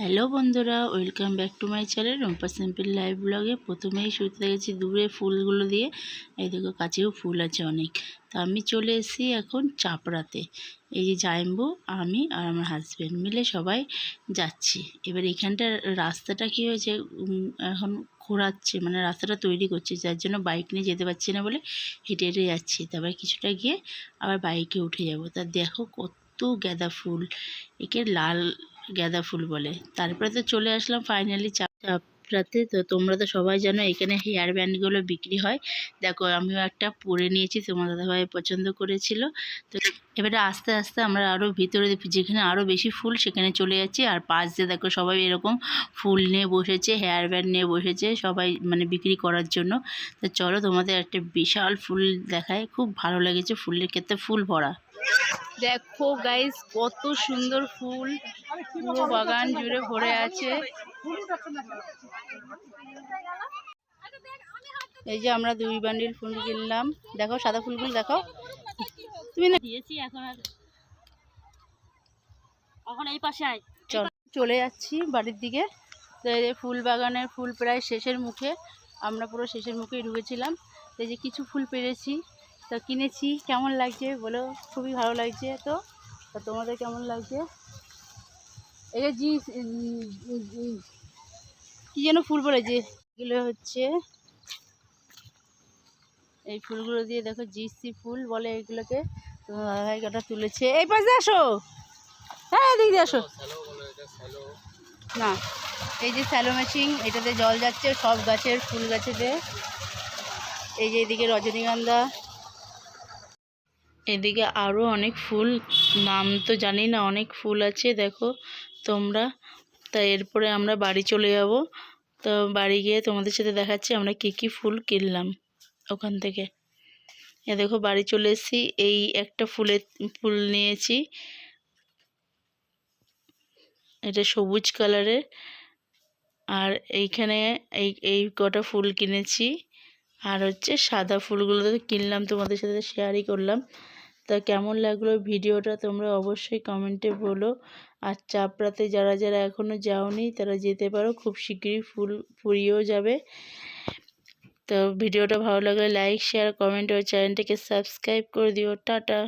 Hello বন্ধুরা, welcome back to my channel Rumpa simple live ব্লগে। প্রথমেই শুরুতে গেছি দূরে ফুলগুলো দিয়ে। এই দেখো কাছেও ফুল আছে অনেক। তো আমি চলে এসেছি এখন চাপড়াতে। এই যে জাইম্বু, আমি আর আমার হাজব্যান্ড মিলে সবাই যাচ্ছি। এবার এখানটার রাস্তাটা কী হয়েছে, এখন ঘোরাচ্ছে, মানে রাস্তাটা তৈরি করছে, যার জন্য বাইক নিয়ে যেতে পারছি না বলে হেঁটে হেঁটে যাচ্ছি। তারপরে কিছুটা গিয়ে আবার বাইকে উঠে যাব। তা দেখো কত গাঁদা ফুল, একে লাল গাঁদা ফুল বলে। তারপরে তো চলে আসলাম ফাইনালি চাপড়াতে। তো তোমরা তো সবাই জানো এখানে হেয়ার ব্যান্ডগুলো বিক্রি হয়। দেখো আমিও একটা পরে নিয়েছি, তোমার দাদাভাই পছন্দ করেছিল। তো এবারে আস্তে আস্তে আমরা আরও ভিতরে, যেখানে আরও বেশি ফুল সেখানে চলে যাচ্ছি। আর পাশ দিয়ে দেখো সবাই এরকম ফুল নিয়ে বসেছে, হেয়ার ব্যান্ড নিয়ে বসেছে সবাই, মানে বিক্রি করার জন্য। তো চলো তোমাদের একটা বিশাল ফুল দেখায়, খুব ভালো লেগেছে, ফুলের ক্ষেত্রে ফুল ভরা। দেখো গাইস কত সুন্দর ফুল, পুরো বাগান জুড়ে ভরে আছে। এই যে আমরা 2 বান্ডিল ফুল কিনলাম। দেখো সাদা ফুলগুলো দেখো তুমি না দিয়েছি। এখন এই পাশে আয়, চলে যাচ্ছি বাড়ির দিকে। তো এই যে ফুল বাগানের ফুল প্রায় শেষের মুখে, আমরা পুরো শেষের মুখেই ঢুকেছিলাম। এই যে কিছু ফুল পেরেছি, তো কিনেছি। কেমন লাগছে বলো? খুবই ভালো লাগছে। তো তোমাদের কেমন লাগছে? এই যে কি যেন ফুল বলেছে, এগুলো হচ্ছে এই ফুলগুলো দিয়ে দেখো জিসি ফুল বলে এগুলোকে। তো দাদাভাই কটা তুলেছে। এই পাশে আসো, হ্যাঁ এদিক দিয়ে আসো না। এই যে স্যালো মেশিন, এটাতে জল যাচ্ছে সব গাছের, ফুল গাছেতে। এই যে এদিকে রজনীগন্ধা, এদিকে আরও অনেক ফুল, নাম তো জানি না, অনেক ফুল আছে দেখো তোমরা। তা এরপরে আমরা বাড়ি চলে যাব। তো বাড়ি গিয়ে তোমাদের সাথে দেখাচ্ছি আমরা কী ফুল কিনলাম ওখান থেকে। এ দেখো বাড়ি চলে এসেছি। এই একটা ফুল নিয়েছি, এটা সবুজ কালারের। আর এইখানে এই কটা ফুল কিনেছি। আর হচ্ছে সাদা ফুলগুলো তো কিনলাম, তোমাদের সাথে শেয়ারই করলাম। তা কেমন লাগলো ভিডিওটা তোমরা অবশ্যই কমেন্টে বলো। আর চাপড়াতে যারা যারা এখনও যাওনি তারা যেতে পারো, খুব শিগগিরই ফুরিয়েও যাবে। তো ভিডিওটা ভালো লাগলে লাইক, শেয়ার, কমেন্ট ও চ্যানেলটিকে সাবস্ক্রাইব করে দিও। টাটা।